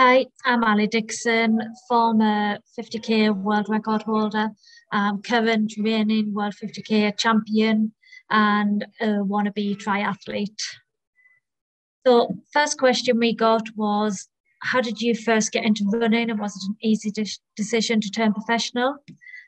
Hi, I'm Aly Dixon, former 50k world record holder, current reigning world 50k champion, and a wannabe triathlete. So, first question we got was, how did you first get into running, and was it an easy decision to turn professional?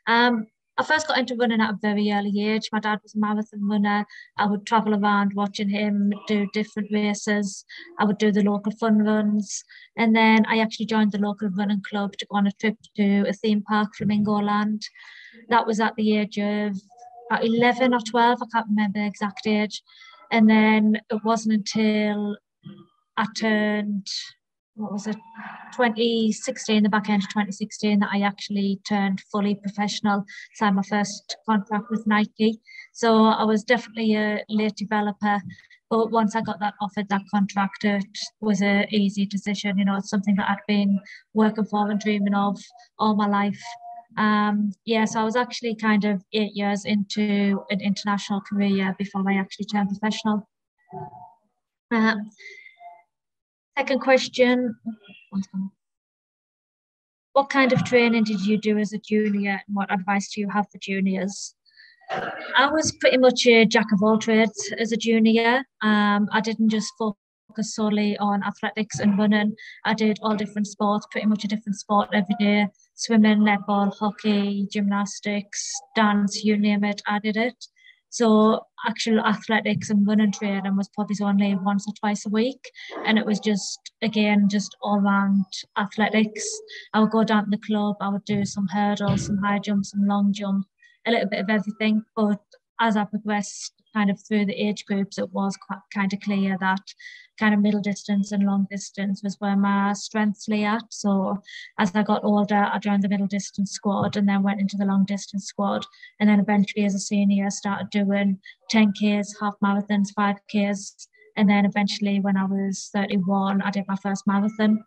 Um, I first got into running at a very early age. My dad was a marathon runner. I would travel around watching him do different races. I would do the local fun runs. And then I actually joined the local running club to go on a trip to a theme park, Flamingo Land. That was at the age of about 11 or 12. I can't remember the exact age. And then it wasn't until I turned, what was it, 2016, the back end of 2016, that I actually turned fully professional, signed my first contract with Nike. So I was definitely a late developer. But once I got that offered that contract, it was an easy decision. You know, it's something that I'd been working for and dreaming of all my life. Yeah, so I was actually kind of 8 years into an international career before I actually turned professional. Um, Second question, what kind of training did you do as a junior, and what advice do you have for juniors? I was pretty much a jack of all trades as a junior. I didn't just focus solely on athletics and running. I did all different sports, pretty much a different sport every day: swimming, netball, hockey, gymnastics, dance, you name it, I did it. So actual athletics and running training was probably only once or twice a week. And it was just, again, just all round athletics. I would go down to the club, I would do some hurdles, some high jump, some long jump, a little bit of everything. But as I progressed kind of through the age groups, it was quite kind of clear that kind of middle distance and long distance was where my strengths lay at. So as I got older, I joined the middle distance squad and then went into the long distance squad. And then eventually as a senior, I started doing 10Ks, half marathons, 5Ks. And then eventually when I was 31, I did my first marathon.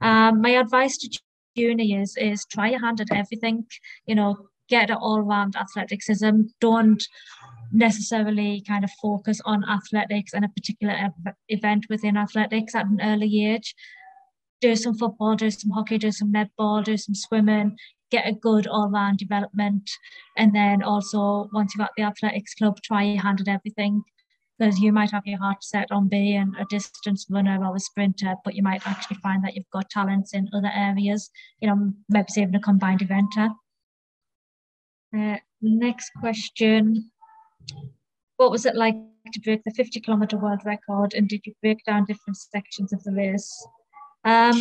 My advice to juniors is try your hand at everything, you know, get it all around athleticism. Don't necessarily kind of focus on athletics and a particular event within athletics at an early age. Do some football, do some hockey, do some netball, do some swimming, get a good all-round development. And then also, once you've got the athletics club, try your hand at everything. Because you might have your heart set on being a distance runner or a sprinter, but you might actually find that you've got talents in other areas, you know, maybe even a combined eventer. Next question. What was it like to break the 50-kilometer world record, and did you break down different sections of the race? Um,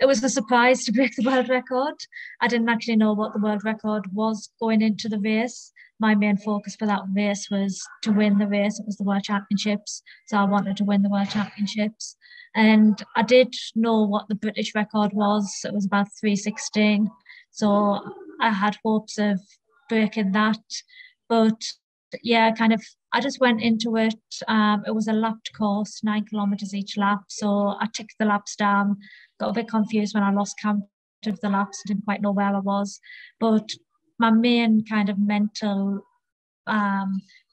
it was a surprise to break the world record. I didn't actually know what the world record was going into the race. My main focus for that race was to win the race. It was the World Championships, so I wanted to win the World Championships. And I did know what the British record was. It was about 3:16. So I had hopes of breaking that. But yeah, kind of, I just went into it. It was a lapped course, 9 kilometers each lap. So I ticked the laps down, got a bit confused when I lost count of the laps, didn't quite know where I was. But my main kind of mental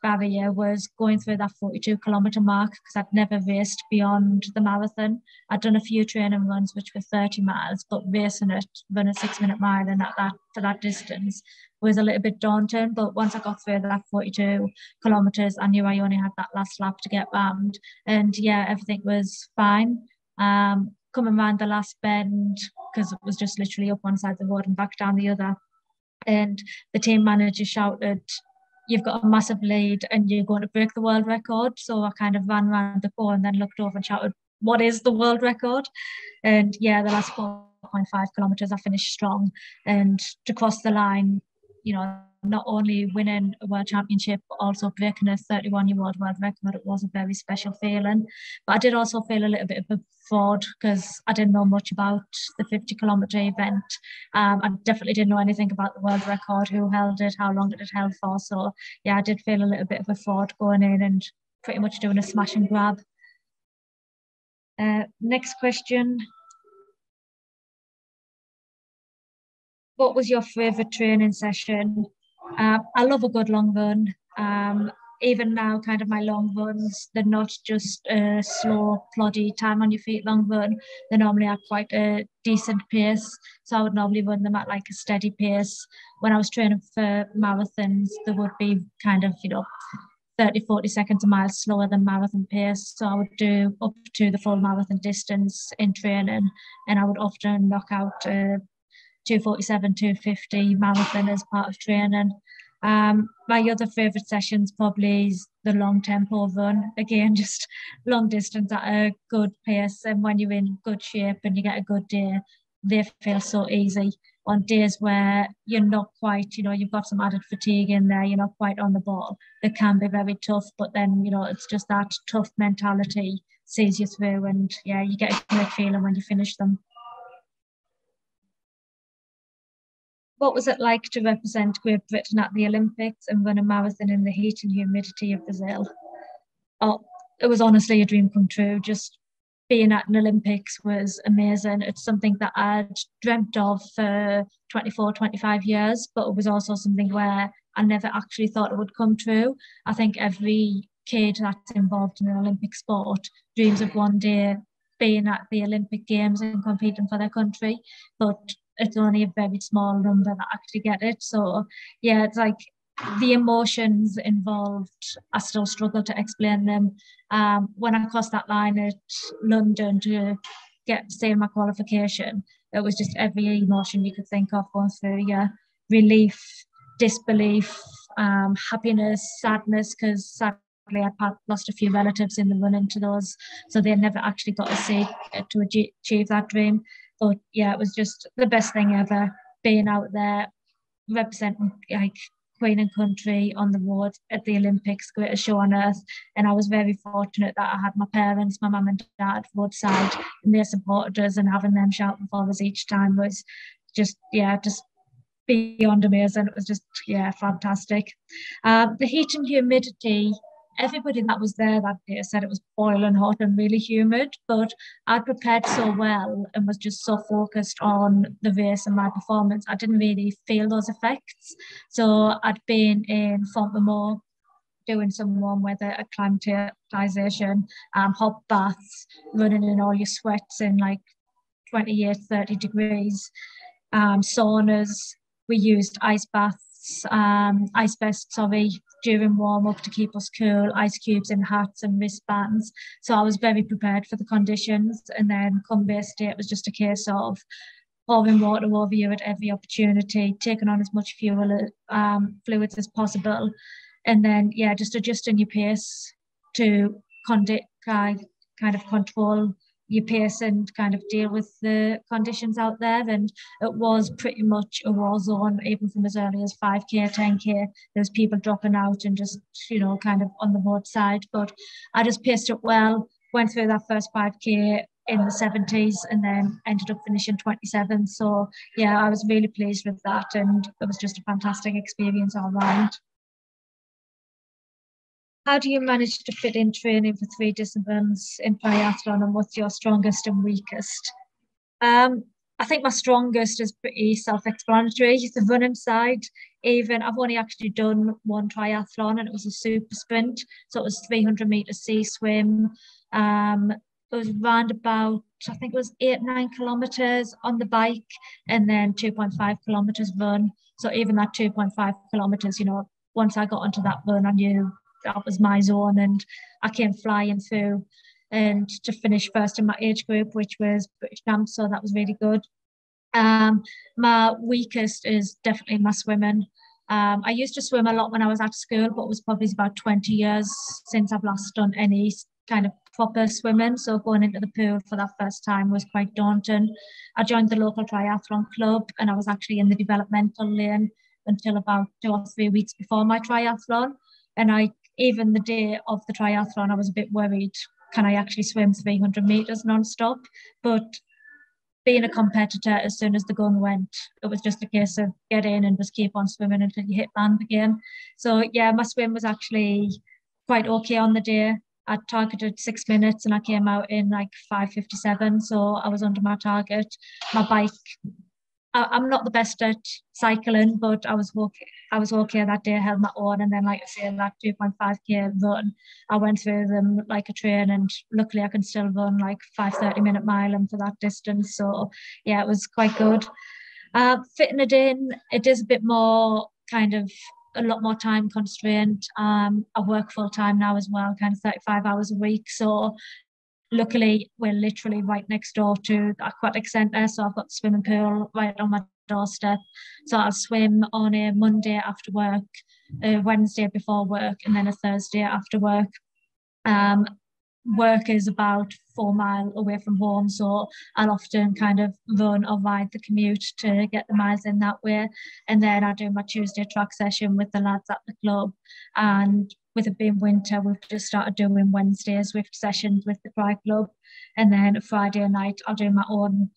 barrier was going through that 42-kilometer mark, because I'd never raced beyond the marathon. I'd done a few training runs which were 30 miles, but racing it, run a 6-minute mile and at that for that distance was a little bit daunting. But once I got through that 42 kilometers, I knew I only had that last lap to get round. And yeah, everything was fine. Coming around the last bend, because it was just literally up one side of the road and back down the other. And the team manager shouted, "You've got a massive lead and you're going to break the world record." So I kind of ran around the corner and then looked over and shouted, "What is the world record?" And yeah, the last 4.5 kilometers, I finished strong. And to cross the line, you know, not only winning a world championship, but also breaking a 31-year-old world record, it was a very special feeling. But I did also feel a little bit of a fraud, because I didn't know much about the 50-kilometer event. I definitely didn't know anything about the world record, who held it, how long it had held for. So yeah, I did feel a little bit of a fraud going in and pretty much doing a smash and grab. Next question. What was your favourite training session? I love a good long run. even now, kind of my long runs, they're not just a slow, ploddy time on your feet long run. They're normally at quite a decent pace. So I would normally run them at like a steady pace. When I was training for marathons, they would be kind of, 30, 40 seconds a mile slower than marathon pace. So I would do up to the full marathon distance in training, and I would often knock out 247, 250 marathon as part of training. My other favourite sessions probably is the long tempo run. Again, just long distance at a good pace. And when you're in good shape and you get a good day, they feel so easy. On days where you're not quite, you've got some added fatigue in there, you're not quite on the ball, they can be very tough. But then, it's just that tough mentality sees you through. And yeah, you get a great feeling when you finish them. What was it like to represent Great Britain at the Olympics and run a marathon in the heat and humidity of Brazil? Oh, it was honestly a dream come true. Just being at an Olympics was amazing. It's something that I'd dreamt of for 24, 25 years, but it was also something where I never actually thought it would come true. I think every kid that's involved in an Olympic sport dreams of one day being at the Olympic Games and competing for their country, but it's only a very small number that actually get it. So yeah, it's like the emotions involved, I still struggle to explain them. When I crossed that line at London to get say my qualification, it was just every emotion you could think of going through. Yeah, relief, disbelief, happiness, sadness, because sadly I'd lost a few relatives in the run into those, so they never actually got to see to achieve that dream. But yeah, it was just the best thing ever being out there representing like Queen and country on the road at the Olympics, greatest show on earth. And I was very fortunate that I had my parents, my mum and dad roadside, and they supported us, and having them shouting for us each time was just beyond amazing. It was just fantastic. The heat and humidity, everybody that was there that day said it was boiling hot and really humid, but I'd prepared so well and was just so focused on the race and my performance, I didn't really feel those effects. So I'd been in Fontenoy doing some warm weather acclimatization, hot baths, running in all your sweats in like 28, 30 degrees, saunas. We used ice vests, sorry, during warm up to keep us cool, ice cubes in hats and wristbands. So I was very prepared for the conditions. And then come race day, it was just a case of pouring water over you at every opportunity, taking on as much fluids as possible. And then, just adjusting your pace to kind of control your pace and kind of deal with the conditions out there. And it was pretty much a war zone, even from as early as 5K, 10K. There's people dropping out and just, kind of on the roadside. But I just paced it well, went through that first 5K in the 70s and then ended up finishing 27. So yeah, I was really pleased with that. And it was just a fantastic experience all round. How do you manage to fit in training for three disciplines in triathlon, and what's your strongest and weakest? Um, I think my strongest is pretty self-explanatory. The running side, even I've only actually done one triathlon, and it was a super sprint. So it was 300 meters sea swim. It was round about, I think it was 8, 9 kilometers on the bike, and then 2.5 kilometers run. So even that 2.5 kilometers, once I got onto that run, I knew that was my zone, and I came flying through and to finish first in my age group, which was British champ. So that was really good. My weakest is definitely my swimming. I used to swim a lot when I was at school, but it was probably about 20 years since I've last done any kind of proper swimming. So going into the pool for that first time was quite daunting. I joined the local triathlon club, and I was actually in the developmental lane until about 2 or 3 weeks before my triathlon. And even the day of the triathlon, I was a bit worried. Can I actually swim 300 meters non-stop? But being a competitor, as soon as the gun went, it was just a case of get in and just keep on swimming until you hit land again. So yeah, my swim was actually quite okay on the day. I targeted 6 minutes and I came out in like 5:57. So I was under my target. My bike, I'm not the best at cycling, but I was okay that day. I held my own, and then, like I say, that 2.5k run, I went through them like a train, and luckily I can still run like 5 30-minute mile and for that distance. So yeah, it was quite good. Fitting it in, it is a bit more kind of a lot more time constrained. I work full time now as well, kind of 35 hours a week. So luckily, we're literally right next door to the aquatic centre. So I've got the swimming pool right on my doorstep. So I'll swim on a Monday after work, a Wednesday before work, and then a Thursday after work. Um, Work is about 4 mile away from home, so I'll often kind of run or ride the commute to get the miles in that way. And then I do my Tuesday track session with the lads at the club. And with it being winter, we've just started doing Wednesday Swift sessions with the tri club. And then Friday night, I'll do my own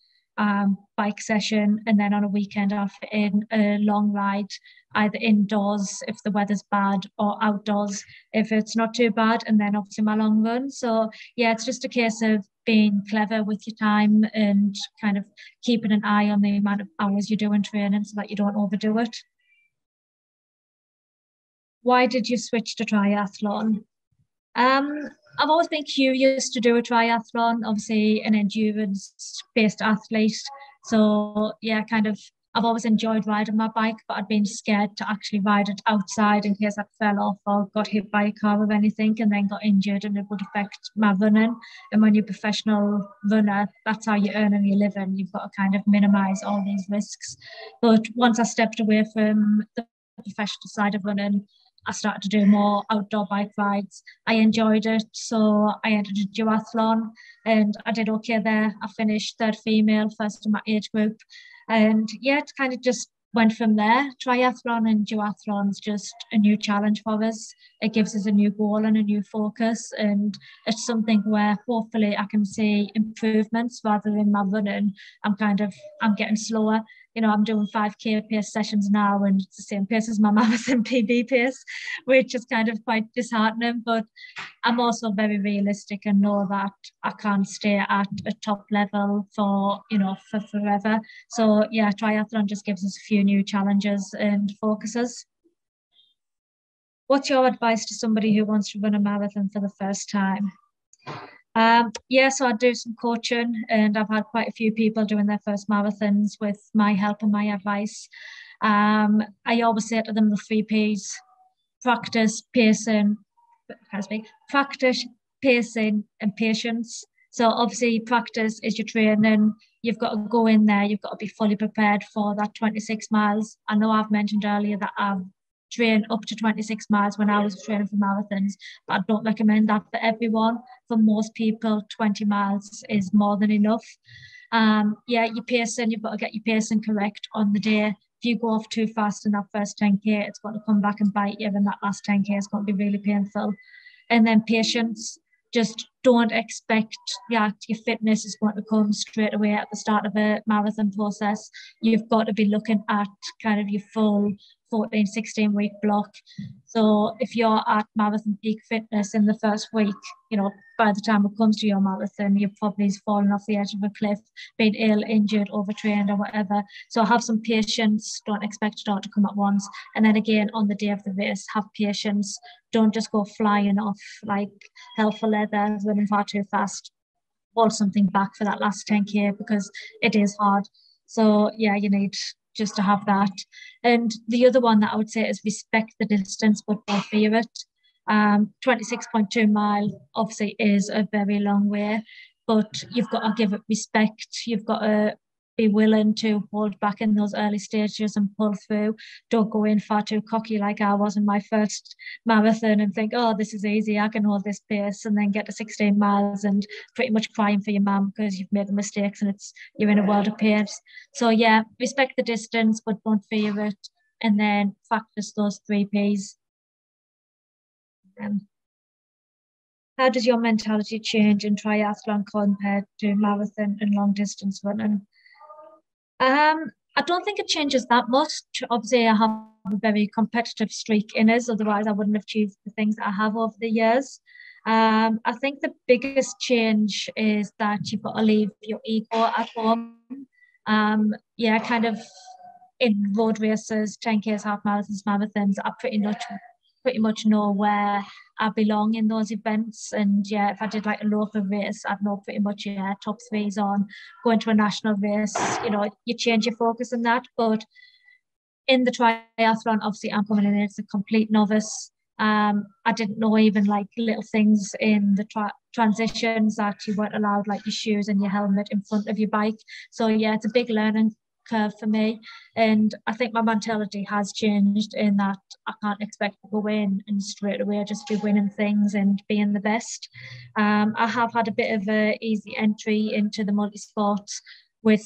bike session, and then on a weekend I'll fit in a long ride, either indoors if the weather's bad or outdoors if it's not too bad, and then obviously my long run. So yeah, it's just a case of being clever with your time and kind of keeping an eye on the amount of hours you do in training so that you don't overdo it. Why did you switch to triathlon? Um, I've always been curious to do a triathlon, obviously an endurance-based athlete. So yeah, kind of I've always enjoyed riding my bike, but I'd been scared to actually ride it outside in case I fell off or got hit by a car or anything and then got injured and it would affect my running. And when you're a professional runner, that's how you earn your living. You've got to kind of minimize all these risks. But once I stepped away from the professional side of running, I started to do more outdoor bike rides. I enjoyed it, so I entered a duathlon and I did okay there. I finished third female, first in my age group. And yeah, it kind of just went from there. Triathlon and duathlon's just a new challenge for us. It gives us a new goal and a new focus, and it's something where hopefully I can see improvements rather than my running. I'm getting slower. You know, I'm doing 5k pace sessions now, and it's the same pace as my marathon PB pace, which is kind of quite disheartening. But I'm also very realistic and know that I can't stay at a top level for forever. So yeah, triathlon just gives us a few new challenges and focuses. What's your advice to somebody who wants to run a marathon for the first time? Yeah, so I do some coaching, and I've had quite a few people doing their first marathons with my help and my advice. I always say to them the three P's: practice, pacing, can't speak, practice, pacing, and patience. So obviously, practice is your training. You've got to go in there. You've got to be fully prepared for that 26 miles. I know I've mentioned earlier that I've trained up to 26 miles when I was training for marathons, but I don't recommend that for everyone. For most people, 20 miles is more than enough. Yeah, your pacing, you've got to get your pacing correct on the day. If you go off too fast in that first 10k, it's going to come back and bite you, and that last 10k is going to be really painful. And then patience, just don't expect your fitness is going to come straight away at the start of a marathon process. You've got to be looking at kind of your full 14-16 week block. So if you're at marathon peak fitness in the first week, by the time it comes to your marathon, you're probably falling off the edge of a cliff, being ill, injured, overtrained, or whatever. So have some patience. Don't expect it all to come at once. And then again, on the day of the race, have patience. Don't just go flying off like hell for leather, running far too fast. Hold something back for that last 10k because it is hard. So yeah, you need just to have that. And the other one that I would say is respect the distance, but don't fear it. 26.2 mile obviously is a very long way, but you've got to give it respect. You've got to be willing to hold back in those early stages and pull through. Don't go in far too cocky like I was in my first marathon and think, oh, this is easy, I can hold this pace, and then get to 16 miles and pretty much crying for your mum because you've made the mistakes and you're in a world of pace. So yeah, respect the distance, but don't fear it. And then practice those three P's. Um, how does your mentality change in triathlon compared to marathon and long distance running? I don't think it changes that much. Obviously, I have a very competitive streak in us, otherwise, I wouldn't have achieved the things that I have over the years. I think the biggest change is that you've got to leave your ego at home. Yeah, kind of in road races, 10Ks, half marathons, marathons, I pretty much know where I belong in those events. And yeah, if I did like a local race, I'd know pretty much, yeah, top threes on. Going to a national race, you change your focus on that. But in the triathlon, obviously I'm coming in as a complete novice. I didn't know even like little things in the transitions that you weren't allowed, like your shoes and your helmet in front of your bike. So yeah, it's a big learning curve for me. And I think my mentality has changed in that I can't expect to go in and straight away just be winning things and being the best. I have had a bit of a easy entry into the multi-sport with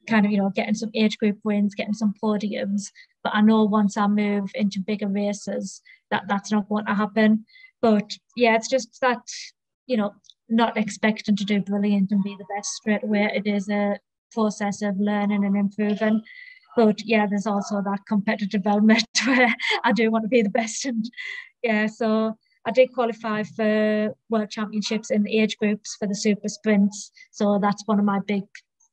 kind of, getting some age group wins, getting some podiums. But I know once I move into bigger races, that's not going to happen. But yeah, it's just that, not expecting to do brilliant and be the best straight away. It is a process of learning and improving. But yeah, there's also that competitive element where I do want to be the best. And yeah, so I did qualify for World Championships in the age groups for the super sprints. So that's one of my big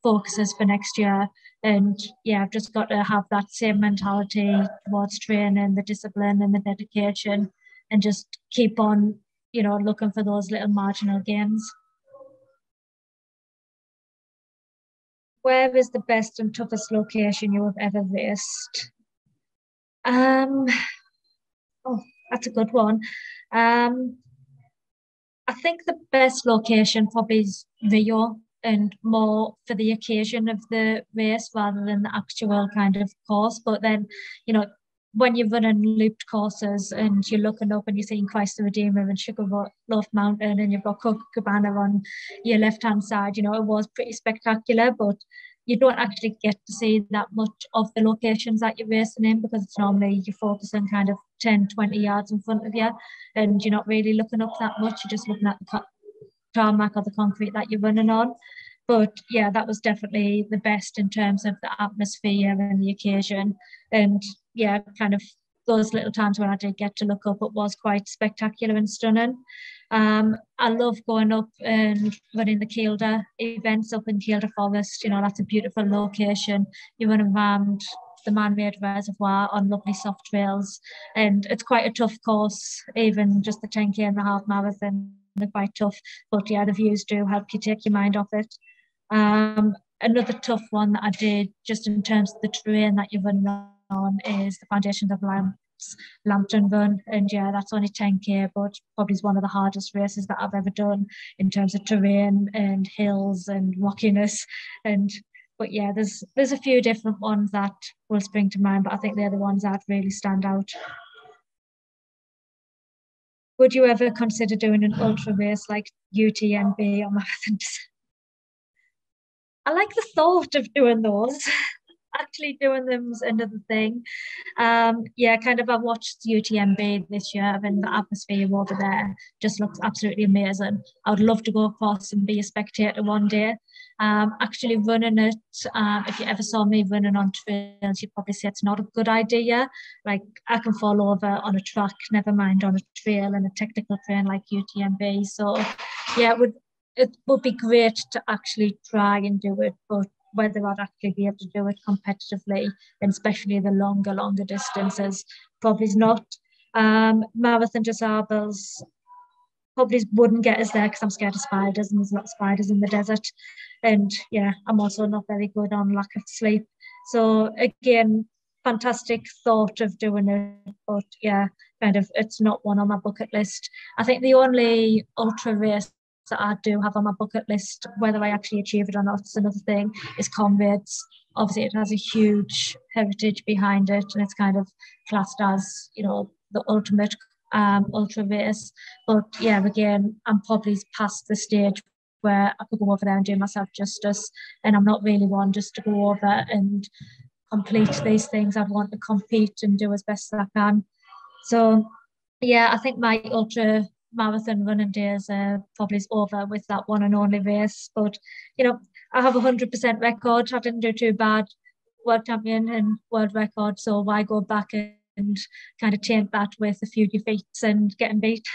focuses for next year. And yeah, I've just got to have that same mentality towards training, the discipline and the dedication, and just keep on, looking for those little marginal gains. Where is the best and toughest location you have ever raced? Um, oh, that's a good one. Um, I think the best location probably is Rio, and more for the occasion of the race rather than the actual kind of course. But then, you know, when you're running looped courses and you're looking up and you're seeing Christ the Redeemer and Sugarloaf Mountain and you've got Cabana on your left hand side, it was pretty spectacular, but you don't actually get to see that much of the locations that you're racing in because it's normally you're focusing kind of 10, 20 yards in front of you and you're not really looking up that much. You're just looking at the tarmac or the concrete that you're running on. But yeah, that was definitely the best in terms of the atmosphere and the occasion. And yeah, kind of those little times when I did get to look up, it was quite spectacular and stunning. I love going up and running the Kielder events up in Kielder Forest. That's a beautiful location. You run around the man-made reservoir on lovely soft trails, and it's quite a tough course. Even just the 10K and the half marathon are quite tough, but yeah, the views do help you take your mind off it. Another tough one that I did just in terms of the terrain that you run on is the Foundations of Lambton Run, and yeah, that's only 10K, but probably is one of the hardest races that I've ever done in terms of terrain and hills and rockiness. And but yeah, there's a few different ones that will spring to mind, but I think they're the ones that really stand out. Would you ever consider doing an ultra race like UTMB or marathon? I like the thought of doing those. Actually doing them is another thing. Yeah, kind of I watched UTMB this year and the atmosphere over there just looks absolutely amazing. I would love to go across and be a spectator one day. Actually running it, if you ever saw me running on trails, you'd probably say it's not a good idea. Like I can fall over on a track, never mind on a trail and a technical train like UTMB. So yeah, it would be great to actually try and do it, but whether I'd actually be able to do it competitively, and especially the longer distances, probably not. Marathon disables probably wouldn't get us there because I'm scared of spiders and there's a lot of spiders in the desert. And yeah, I'm also not very good on lack of sleep. So again, fantastic thought of doing it, but yeah, kind of it's not one on my bucket list. I think the only ultra race that I do have on my bucket list, whether I actually achieve it or not, is another thing, is Comrades. Obviously, it has a huge heritage behind it, and it's kind of classed as, the ultimate ultra race. But yeah, again, I'm probably past the stage where I could go over there and do myself justice. And I'm not really one just to go over and complete these things. I want to compete and do as best as I can. So yeah, I think my ultra marathon running days probably is over with that one and only race. But I have 100% record. I didn't do too bad, world champion and world record. So why go back and kind of taint that with a few defeats and getting beat?